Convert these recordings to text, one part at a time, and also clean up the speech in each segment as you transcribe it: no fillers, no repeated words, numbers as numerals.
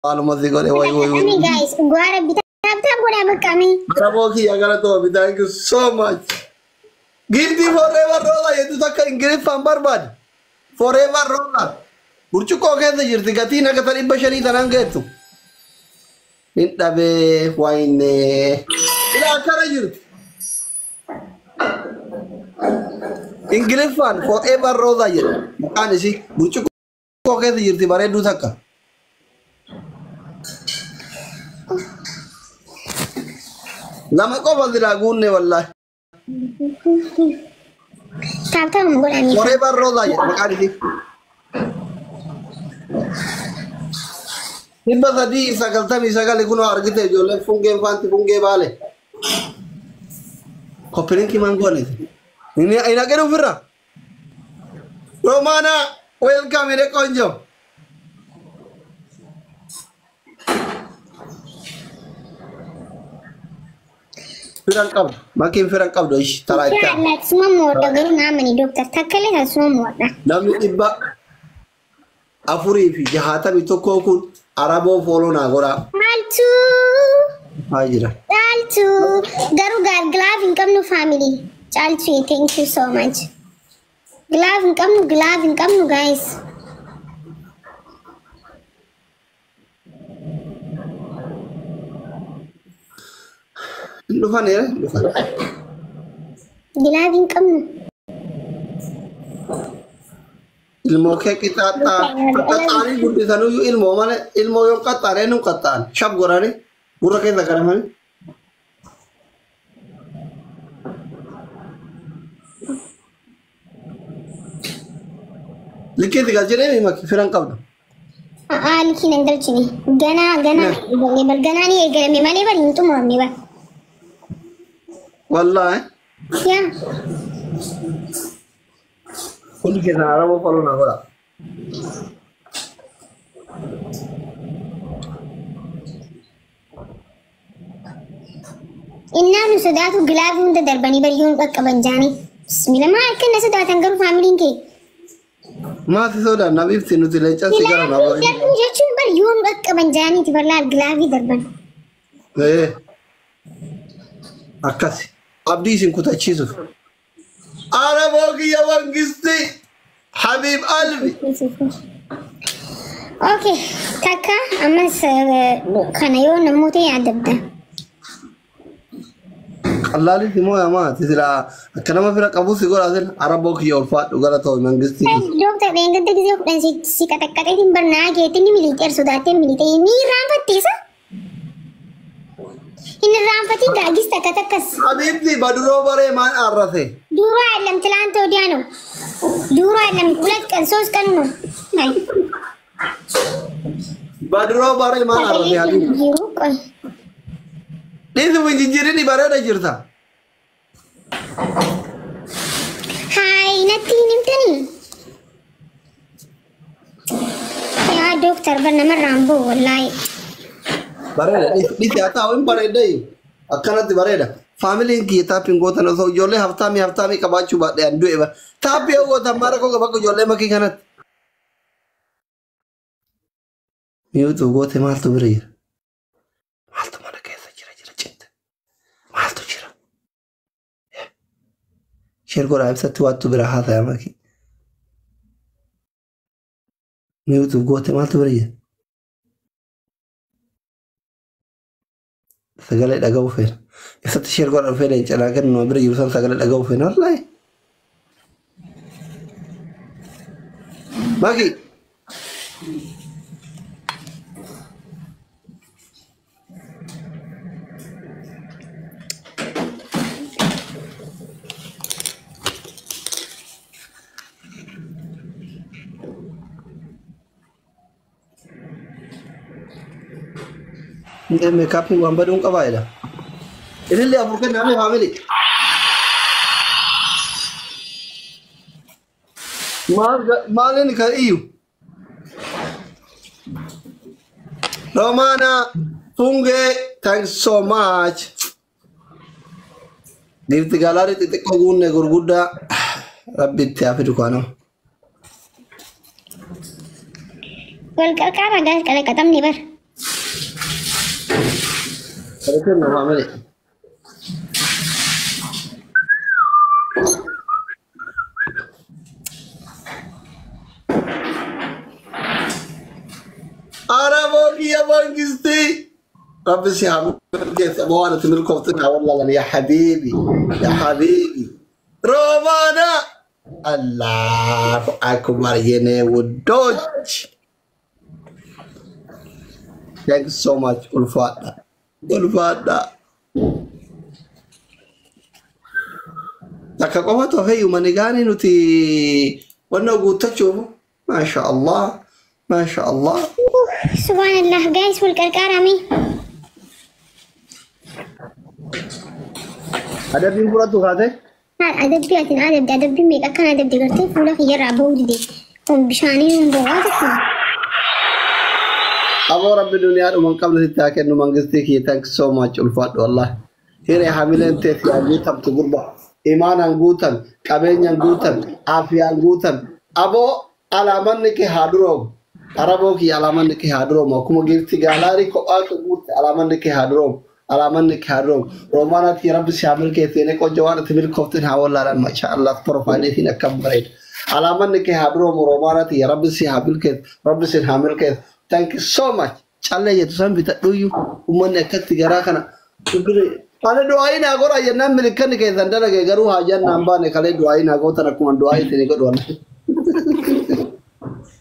Aluma sigole way way way. Kami guys, guara bitab gua dapat kami. Raboki agara to thank you so much. Guilty forever rola itu tak Inggris fambar bad. Forever rola. Burcu kok kaya jirti gatina katari bashari tanang gitu. Minta be wine. Ila akara jirti. Inggris fan forever rola jirti. Bukan sih. Burcu kok kaya jirti bare du takka. Lama kau balik lagu ni wallah. Tahu gua ni. Forever rola ya, makan ini. Nimba tadi sakal tami sakal ikuno argite jole funge fanti funge bale. Koperin ki mango ni. Ini ina kero firra. Romana, welcome ere konjo. Firang kab, makin firang kab doish tara ita. Ya, nak semua muda garu nama ni dokter. Takkale nak semua muda. Namni ibba afuri fi jahata bi tokko kun arabo follow na gora. Altu. Hajira. Altu. Garu gar glove income no family. Altu, thank you so much. Glove income no guys. Lufan ya, lufan. Glove income no. Ilmu ke kita tatani budi sanu yu ilmu mana ilmu yang katare nu katan. Shab gorani, pura ke takar mana? Likit tiga jene ni mak firang kab. Liki nanggal sini. Gana. Lebar gana ni egere me mane bar intu mo me bar. Wallahi. Ya. Kul ke na arabo follow na gora. Inna nu sodatu glove unda darbani bar yun bakkaban jani. Bismillah ma akan na sodatan garu family ke. Masih soda nabi sinu tilecha sigara na gora. Ya jechun bar yun bakkaban jani ti barla glove darban. Akasi. Abdi sin kuta chizu. Arabo ki yawan gisti. Habib Alvi. Okay, taka amas kana yo namuti adabda. Allali timo ya ma tisira kanama fira kabu sigora asel arabo ki yorfa ugara to mangisti. Dokter bengan tadi yo dan si kata-kata timbar na gete ni militer sudate militer ini rampati sa. Ini rampati gagis takakas. Habib di baduro bare man arrase. Duro alam telanto diano. Duro alam ulat kan sos kan no. Nay. Baduro bare man arrase Habib. Jiru kon. Ini menjinjiri di bare ada jirta. Hai, nati nimtani. Ya dokter bernama Rambo wallahi. Bare di tiata awin bare dai. Akana ti bare da. Family ki ta pingo tan so jolle hafta mi kabachu ba de andu eba. Tapi o ta mara ko ba ko jolle maki kanat. Miu tu go te mal tu brir. Mal tu mana kaisa jira cint. Mal tu jira. Sher go raib sa tu atu bira hata ya maki. Miu tu go te mal tu brir. Sagale dagaw fer. Isa share ko fer en chala kan no bre yusan sagale dagaw fer wallahi. Maki. Ini makeup yang gambar dong kawan dah. Ini lihat bukan nama family. Mal ini kan iu. Romana, Funge, thanks so much. Di tigalari titik kogun ne gurguda. Rabbi tiafi dukano. Well, kara guys, kala katam ni bar. Return family. أنا يا بانجستي ربي سيهم كيف أبغى تملك وقتها والله يا حبيبي يا حبيبي رومانا الله أكبر يني ودوج. Thank you so much Ulfada. Takakoma to hey manigani nuti wana guta chumo. Masha Allah. Subhanallah guys, والكركرة مي. Ada pura tu kate? أدب بياتين أدب ميك أكن أدب دكتور فولا خير عبود دي. هم بشانين بوعدك. Abo Rabbi dunia umang kabel sitaken umang gesti. Thanks so much Ulfad wallah. Here hamilen te fi tam tu gurba. Iman anggutan, kabenya anggutan, afia anggutan. Abo alaman ke hadro. Arabo ki alaman ke hadro. Makuma gesti galari ko aku gut alaman ke hadro. Romana ti Rabbi shamil ke tene ko jawar timil koftin hawalaran mashallah profile tina kabret. Alaman ke hadro Romana ti Rabbi shamil ke Rabbi shamil ke. Thank you so much. Challenge itu sampai tak doyu. Umman nekat tigara kana. Kalau doain aku orang yang nampak ni kayak zanda lagi garu hajan nambah ni kalau doain aku tak aku doain ni kau doain.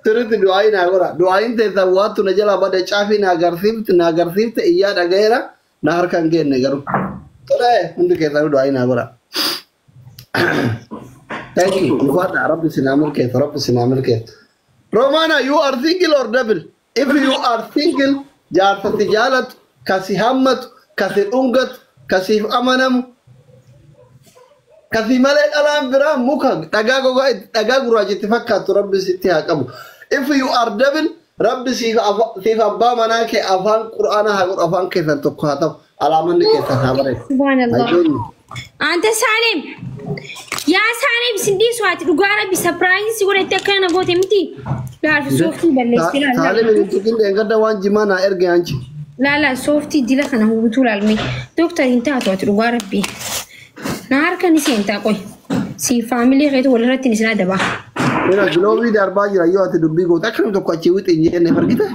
Terus doain aku orang. Doain tu tahu tu najar abad cafi nagar sif iya dagera nahar kan gen ni garu. Terus untuk kita doain aku orang. Thank you. Buat Arab sinamul ke. Romana, you are single or double? If you are single, جارت تجالت كسي همت كسي أنقت كسي أمانم كسي ملك الآن برام مكان تجاغو راجع تفكر ربي ستها كم. If you are double, ربي سيف أبا مناك أفان قرآن هاقول أفان كيف تقاطب على من كيف تهابره. سبحان الله. أنت سالم. يا سالم سندي سوات رجعنا بسرپرایز يقول إنت كنا بوت إمتى؟ لا عارف صوفتي بالله لا. سالم إنت كنت إنك دوان جمانا إرجع أنت. لا صوفتي دي لك أنا هو بطول علمي. دكتور إنت هتوات رجعنا بي. نهار كان نسي إنت أقوي. سي فاميلي غير ولا رتني سنة دبا. Mira globi darba jira yo ate dubbi go takram to kwachi wit inje ne fargita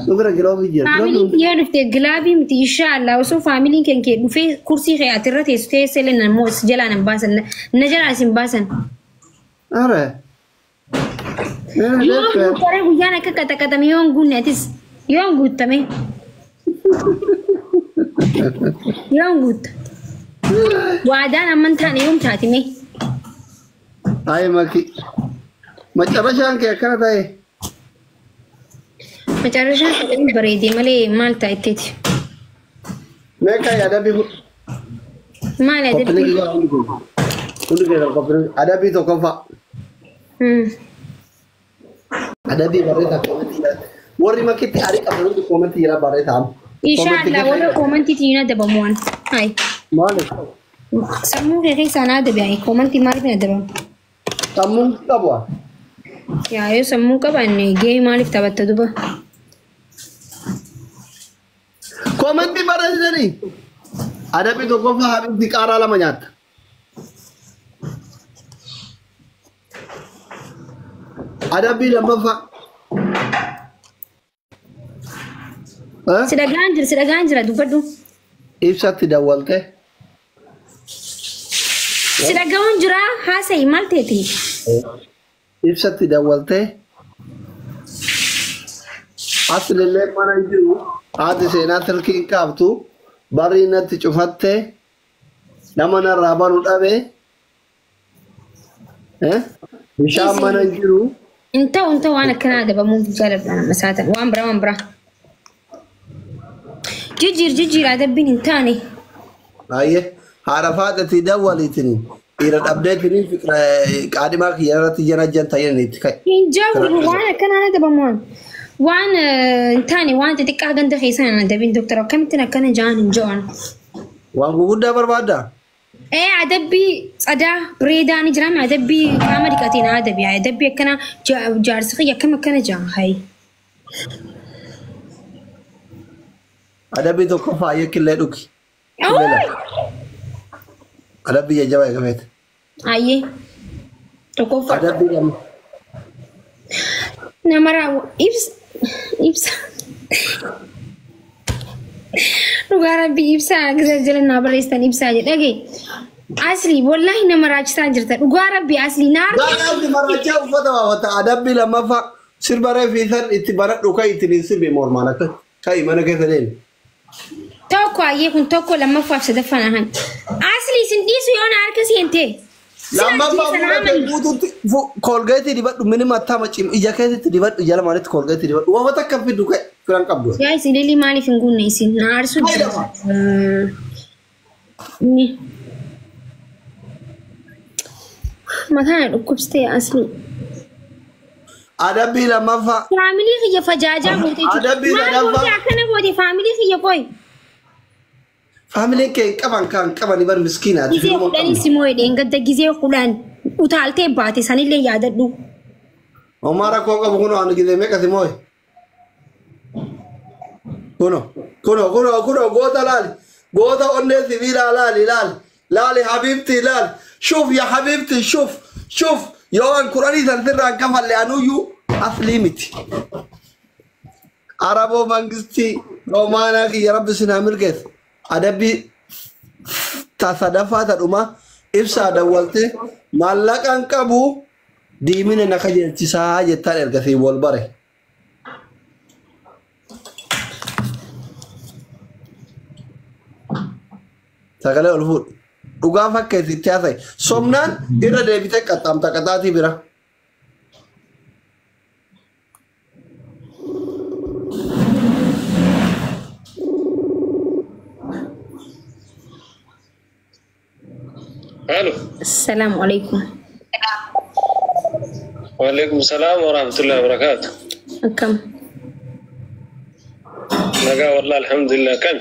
nubra globi jira family tiya nufte glabi mti inshallah waso family ken ke dufe kursi khayat rate ste selena mos jala nan basan najara sim basan are yo kare guyana ka kata kata mi yon gunetis yon gutame yon gut wadana man tani yom tatime ay maki مچرشان کې کنه ده مچرشان کې برېدې ملي مال تایتې مې کای ادبي مال ادبي ادبي تو کوفا ادبي برېدا وري ما کې تیاری کړو د کومنت یې برېدا ان شاء الله ولا کومنت تینا د بمون هاي مال سمو کې سنا د بیا کومنت مال نه درو سمو کبوا يا يو سمو كباني جاي مالك تبت دوبا كومنتي برازني ada pi to kofa habib dikara la manyat ada bi lamba fa سيدا غانجر دوبدو ifsa tidawwalte سيدا غانجر هاسي مالتي ifsa tidawwalte asli le mana jiru adi sena talki kabtu barina tichufatte namana rabanu dabe bisham mana jiru انت وانا كندا بموت جرب انا مساتا وامبرا جيجير ادبين انتاني ايه عرفات تدولتني إيران أبديتني فكرة قادمة خيارات جنجان تايني تكاي جاوب وانا كندا بمون وانا انتاني وانا تتكا غند خيسان انا دبين دكتور كم تنا كان جان وانغو بودا بربادا ايه ادبي صدا بريداني جرام ادبي كامري كاتينا ادبي كنا جارسخيه كم كان جان هاي ادبي تو كفا يكل دوكي Adabbii jajjabaa eegameeti. Ayyee. Tokkoffaa. Adabbii lama. Nama ibsa. Dhugaa rabbii ibsaa jala naa barreessitan ibsaa jedhage. Asli wallahi nama raachisaa jirta. Dhugaa rabbii asli naar. Adabbii marrachaa uffata baafata. Adabbii lammaffaa sirba reefiisan itti baradhu kan ittiin sirbi mormaan akka kan mana keessa deemu. Tokko ayyee kun tokko lammaffaaf sadaffaan ahan. Asli isin dhiisu yoo na harka seentee. Lammaffaa fuudhatee guutuutti koolgeetii dibadhu minimataa macim ija keessatti dibadhu jala maalitti koolgeetii dibadhu waan akka fiddu ka'e firan qabdu. Yaa isin lilii maaliif hin guunne isin na aarsu jira. Mataan dhukkubsitee asli. Adabbii lammaffaa. Faamilii kiyya fajaajaa gootee jiru. Adabbii lammaffaa. Maal gootee akkana goote faamilii kiyya qoy. Faamiliin kee qaban bar miskiinaati. Gizee kudhanii simoo hidheen gadda gizee kudhan utaaltee baate sanillee yaadadhu. Omar rakkoo qabu kunoo ani gizee meeqa simoo? Kunoo goota laali. Goota onnee sibiilaa laali habibti laali. Shuf ya habibti shuf. Yoo an kuranii san sirraan kafalle anuyyuu aslii miti. Araboo mangistii Roomaanaa kiyya rabbi sinaa mirgeessa. Adabbii tasadafaa tadhuma ibsaa dawwalte maallaqaan qabu diimina na qajeelchisaa jettaan ergasii wal bare. Sagalee ol fuudhu. Dhugaa fakkeessi itti haasa'e. Somnaan irra deebitee qaxxaamta qaxaatii bira. Halo. Assalamualaikum. Waalaikumsalam warahmatullahi wabarakatuh. Akkam. Nagaa wallahi alhamdulillah kan.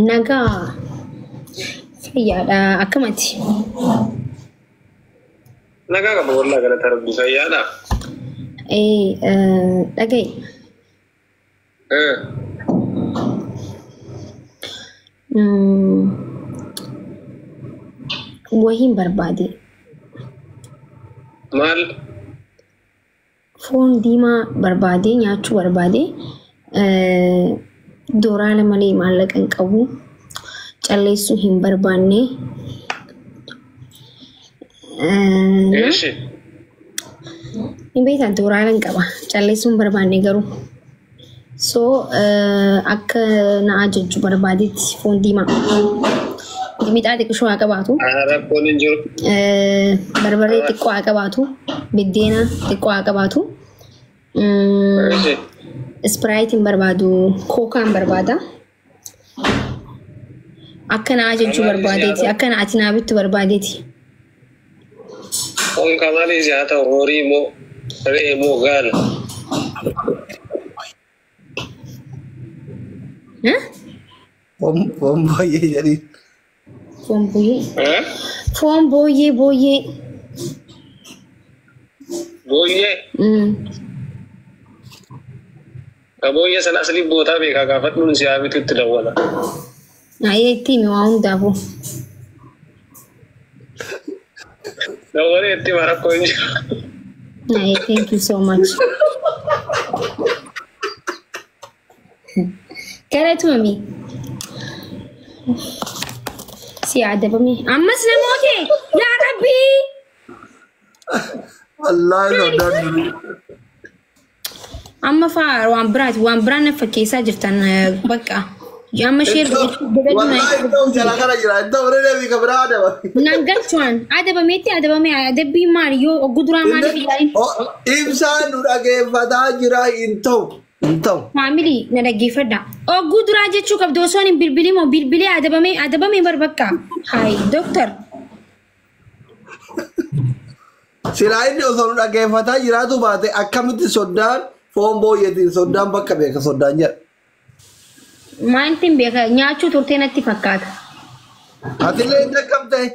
Nagaa. Fayyaadha akkamati. Nagaa qaba wallahi gara tarabbi fayyaadha. Dhagaye. Wahiin barbaade. Maal? Foon diimaa barbaade nyaachuu barbaade. Dooraala malee maallaqa hin qabu. Calleessuu hin barbaanne. Hin beektan dooraala hin qaba. Calleessuu hin barbaanne garuu. So akka na ajajju barbaadetti foon diimaa. Midhaa xiqqoo haa qabaatu. Rakkoon hin jiru. Barbaree xiqqoo haa qabaatu. Biddeena xiqqoo haa qabaatu. Ispiraayitiin barbaadu. Kookaan barbaada. Akka na ajajju barbaadeeti. Akka na ati naa bittu barbaadeeti. Foon kamaanis haa ta'u horii moo re'ee moo gaala? Foon baay'ee jedhin. Foon booyyee. Foon booyyee. Booyyee? Booyyee sana asli bootaa beekaa gaafadhuun si haabitu itti dawwala. Itti himi waa hundaafuu. Dawwalee itti rakkoo hin jiru. Thank you so much. Galatu mami. Si adabame. Ammas namoota yaa Rabbi. Wallahi sodaatu. Amma faa waan biraan na fakkeessaa jirtan bakka. Amma sheer Wallahi ta'u jala kana jira. Ta'u reebi kabira adaba. Nan galchuan adabameetti adabame adabbii maali yoo oguduraan maali fiyaarin. Ibsaan nu dhageeffataa jira hin ta'u. Family na dhaggeeffadha. Oguduraa jechuu qabdu osoo hin bilbilin moo bilbilee adabame barbakka. Hai doctor. Silaa inni osoo nu dhageeffataa jiraatu baate akkamitti soddaan foon booyyeetiin soddaan bakka beeka soddaan jedha. Maaltiin beeka nyaachuu turtee natti fakkaata. Atillee hin dhaqqabtee.